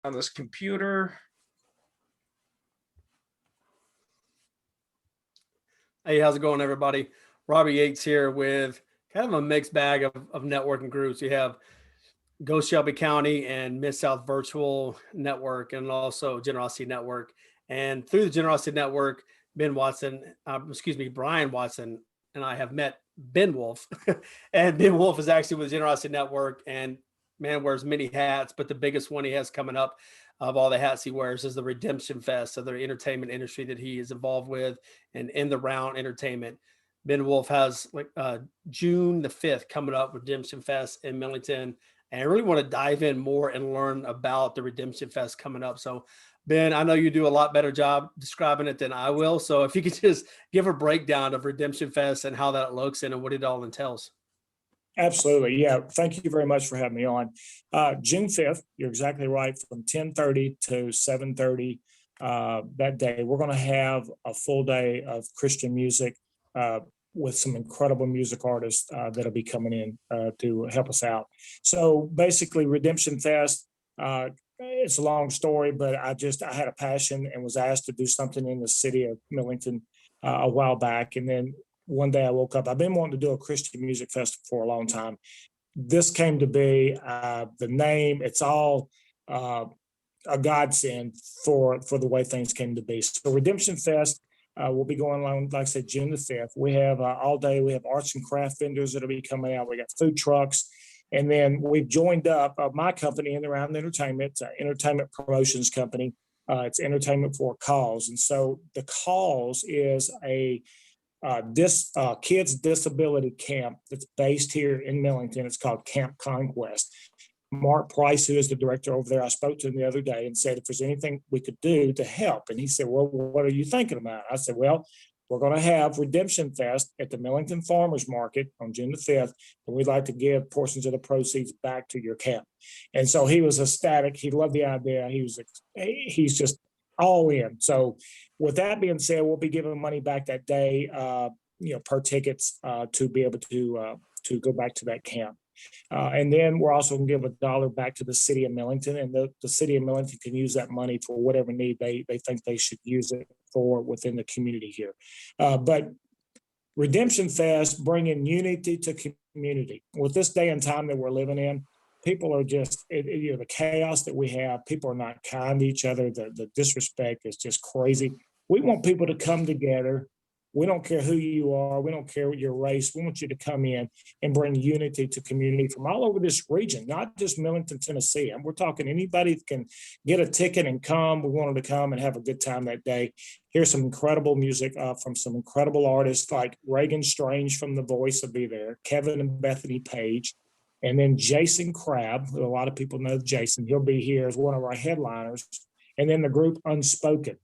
on this computer. Hey, how's it going, everybody? Robby Yates here with kind of a mixed bag of networking groups. You have Go Shelby County and Mid-South Virtual Network, and also Generosity Network. And through the Generosity Network, Brian Watson and I have met Ben Wolfe. And Ben Wolfe is actually with Generosity Network, and man wears many hats, but the biggest one he has coming up of all the hats he wears is the Redemption Fest of the entertainment industry that he is involved with and in the round entertainment. Ben Wolfe has June the 5th coming up, Redemption Fest in Millington. And I really want to dive in more and learn about the Redemption Fest coming up. So Ben, I know you do a lot better job describing it than I will. So if you could just give a breakdown of Redemption Fest and how that looks and what it all entails. Absolutely. Yeah. Thank you very much for having me on. June 5th, you're exactly right, from 10:30 to 7:30 that day. We're going to have a full day of Christian music with some incredible music artists that'll be coming in to help us out. So basically, Redemption Fest, it's a long story, but I had a passion and was asked to do something in the city of Millington a while back. And then one day I woke up. I've been wanting to do a Christian music festival for a long time. This came to be the name. It's all a godsend for the way things came to be. So Redemption Fest will be going on, like I said, June the 5th. We have all day. We have arts and craft vendors that'll be coming out. We got food trucks. And then we've joined up my company in the round entertainment. It's an entertainment promotions company. It's Entertainment for a Cause. And so the cause is a kids disability camp that's based here in Millington. It's called Camp Conquest. Mark Price, who is the director over there, I spoke to him the other day and said if there's anything we could do to help. And he said, well, what are you thinking about? I said, well, we're going to have Redemption Fest at the Millington Farmers Market on June the 5th, and we'd like to give portions of the proceeds back to your camp. And so he was ecstatic. He loved the idea. He's just all in. So with that being said, we'll be giving money back that day, per tickets to be able to go back to that camp. And then we're also going to give $1 back to the city of Millington, and the city of Millington can use that money for whatever need they think they should use it for within the community here. But Redemption Fest, bringing unity to community. With this day and time that we're living in, people are just, the chaos that we have, people are not kind to each other. The disrespect is just crazy. We want people to come together. We don't care who you are. We don't care your race. We want you to come in and bring unity to community from all over this region, not just Millington, Tennessee. And we're talking anybody that can get a ticket and come. We want them to come and have a good time that day. Here's some incredible music from some incredible artists like Reagan Strange from The Voice will be there, Kevin and Bethany Page, and then Jason Crabb, who a lot of people know Jason. He'll be here as one of our headliners. And then the group Unspoken.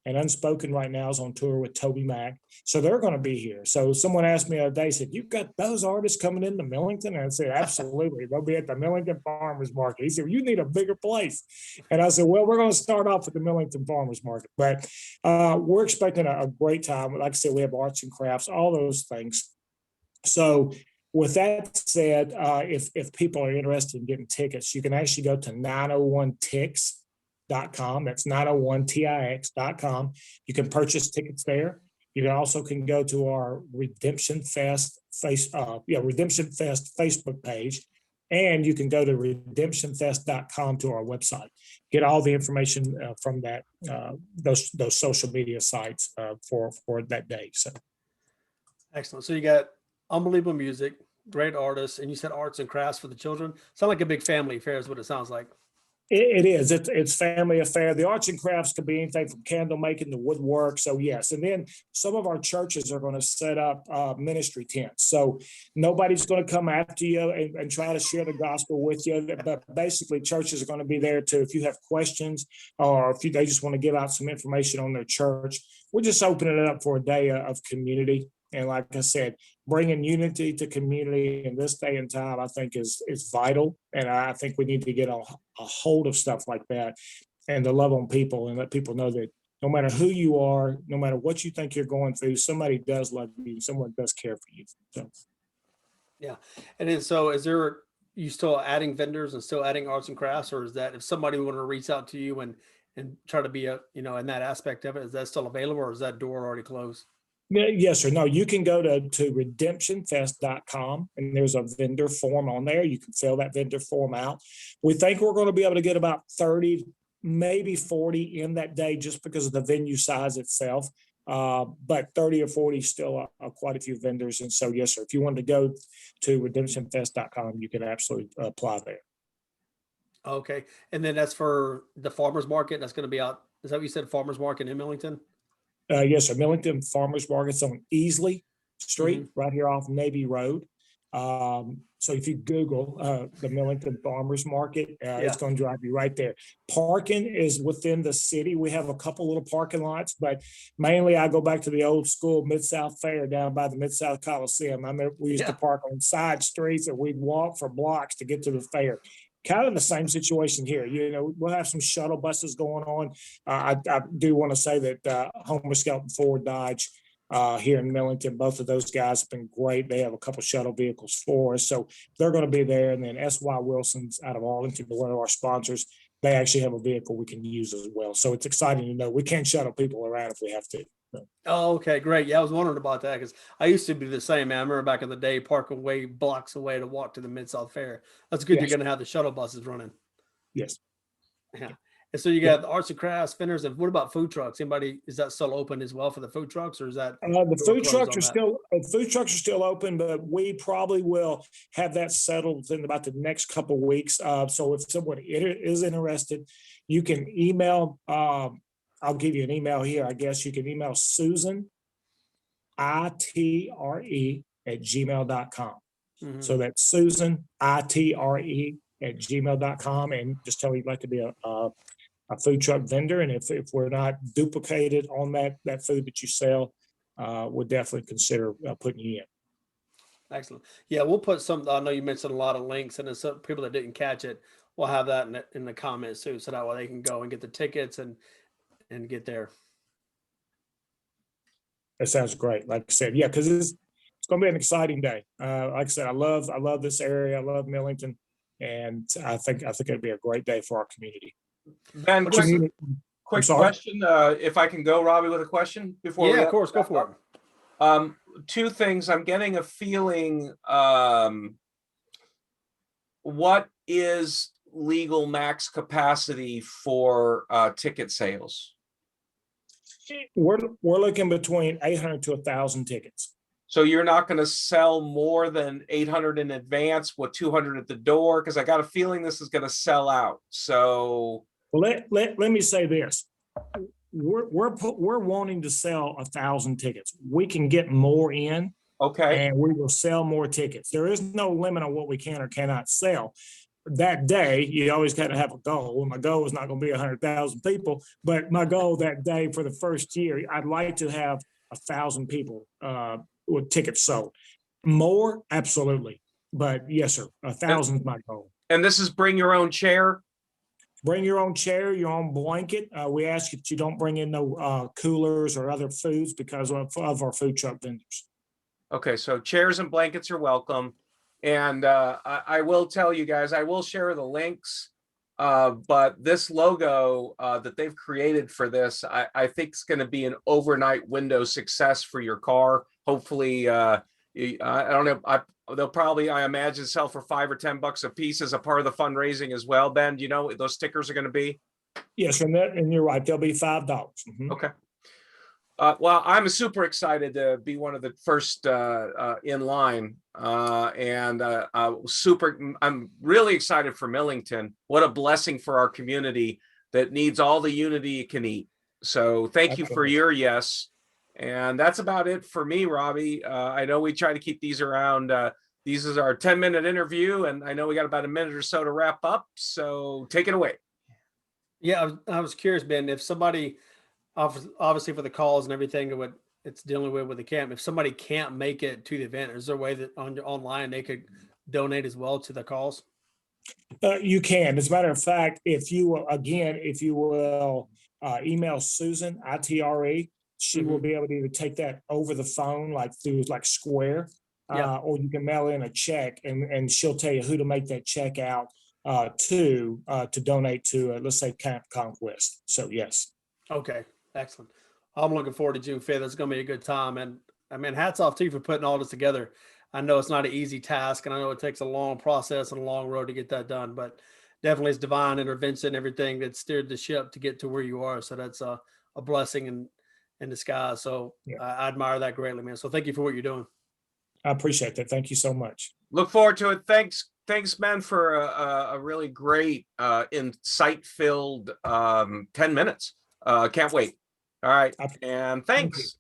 And Unspoken right now is on tour with Toby Mac. So they're going to be here. So someone asked me the other day, said, you've got those artists coming into Millington? And I said, absolutely. They'll be at the Millington Farmers Market. He said, well, you need a bigger place. And I said, well, we're going to start off at the Millington Farmers Market. But we're expecting a great time. Like I said, we have arts and crafts, all those things. So with that said, if people are interested in getting tickets, you can actually go to 901tix.com. That's 901tix.com. You can purchase tickets there. You can also go to our Redemption Fest Redemption Fest Facebook page, and you can go to redemptionfest.com to our website. Get all the information from that those social media sites for that day. So Excellent. So you got unbelievable music, great artists, and you said arts and crafts for the children. Sound like a big family affair is what it sounds like. It is. It's family affair. The arts and crafts could be anything from candle making to woodwork. So yes, and then some of our churches are going to set up ministry tents. So nobody's going to come after you and try to share the gospel with you. But basically, churches are going to be there too. If you have questions or if they just want to give out some information on their church, we're just opening it up for a day of community. And like I said, bringing unity to community in this day and time, I think is vital. And I think we need to get a hold of stuff like that and to love on people and let people know that no matter who you are, no matter what you think you're going through, somebody does love you. Someone does care for you. So. Yeah. And then, so is there you still adding vendors and still adding arts and crafts, or is that if somebody want to reach out to you and try to be a, in that aspect of it, is that still available, or is that door already closed? Yeah, yes or no, you can go to redemptionfest.com and there's a vendor form on there. You can fill that vendor form out. We think we're going to be able to get about 30, maybe 40 in that day just because of the venue size itself. But 30 or 40 still quite a few vendors. And so, yes, sir, if you wanted to go to redemptionfest.com, you can absolutely apply there. Okay. And then that's for the farmer's market. That's going to be out. Is that what you said? Farmer's market in Millington? Yes, sir. Millington Farmers Market's on Easley Street, Mhm. right here off Navy Road. So if you Google the Millington Farmers Market, Yeah. it's going to drive you right there. Parking is within the city. We have a couple little parking lots, but mainly I go back to the old school Mid-South Fair down by the Mid-South Coliseum. I remember we used to Yeah. park on side streets and we'd walk for blocks to get to the fair. Kind of the same situation here. We'll have some shuttle buses going on. I do want to say that Homer Skelton Ford Dodge here in Millington, both of those guys have been great. They have a couple shuttle vehicles for us, so they're going to be there. And then S.Y. Wilson's out of Arlington, one of our sponsors. They actually have a vehicle we can use as well. So it's exciting to know we can shuttle people around if we have to. Oh, okay, great. Yeah, I was wondering about that because I used to be the same, man. I remember back in the day, parking way blocks away to walk to the Mid-South Fair. That's good. Yes. You're going to have the shuttle buses running. Yes. Yeah. And so you got the arts and crafts vendors. And what about food trucks? Is that still open as well for the food trucks, or is that The door food closed trucks on are that? food trucks are still open, but we probably will have that settled within about the next couple of weeks. So if someone is interested, you can email. I'll give you an email here. I guess you can email Susan ITRE at gmail.com. Mhm. So that's Susan ITRE at gmail.com, and just tell her you'd like to be a food truck vendor. And if we're not duplicated on that food that you sell, we'll definitely consider putting you in. Excellent. Yeah, we'll put some. I know you mentioned a lot of links, and some people that didn't catch it, we'll have that in the comments too, so that way they can go and get the tickets and get there. That sounds great. Like I said, yeah, because it's going to be an exciting day. Like I said, I love this area. I love Millington, and I think it'll be a great day for our community. Ben, What is- quick sorry? question. If I can go, Robbie, with a question before Yeah, we of course, go for it. two things. I'm getting a feeling. What is legal max capacity for ticket sales? We're looking between 800 to 1,000 tickets. So you're not going to sell more than 800 in advance with 200 at the door, because I got a feeling this is going to sell out. So Well, let me say this. We're wanting to sell 1,000 tickets. We can get more in, okay, and we will sell more tickets. There is no limit on what we can or cannot sell. That day, you always got to have a goal. My goal is not going to be 100,000 people, but my goal that day for the first year, I'd like to have 1,000 people with tickets sold. More, absolutely, but yes, sir, 1,000 is my goal. and this is bring your own chair. Bring your own chair, your own blanket. We ask that you don't bring in no coolers or other foods because of our food truck vendors. Okay, so chairs and blankets are welcome. And I will tell you guys, I will share the links. But this logo that they've created for this, I think it's going to be an overnight window success for your car. Hopefully, I don't know. They'll probably, I imagine, sell for $5 or $10 a piece as a part of the fundraising as well. Ben, do you know what those stickers are going to be? Yes, and you're right. They'll be $5. Mm-hmm. Okay. Well, I'm super excited to be one of the first in line, and I'm really excited for Millington. What a blessing for our community that needs all the unity it can eat. So thank you for your yes. And that's about it for me, Robbie. I know we try to keep these around. These is our 10-minute interview, and I know we got about a minute or so to wrap up. So take it away. Yeah, I was curious, Ben, if somebody, obviously for the calls and everything, what it's dealing with the camp, if somebody can't make it to the event, is there a way that online they could donate as well to the calls? You can. As a matter of fact, if you will email Susan ITRE, she will be able to take that over the phone, like through like Square, Yeah. or you can mail in a check and she'll tell you who to make that check out to donate to, let's say, Camp Conquest. So yes. Okay, excellent. I'm looking forward to June 5th. It's going to be a good time. And I mean, hats off to you for putting all this together. I know it's not an easy task, and I know it takes a long process and a long road to get that done, but definitely it's divine intervention, everything that steered the ship to get to where you are. So that's a blessing in disguise. So Yeah. I admire that greatly, man. So thank you for what you're doing. I appreciate that. Thank you so much. Look forward to it. Thanks, man, for a really great, insight-filled 10 minutes. Can't wait. All right, and thanks.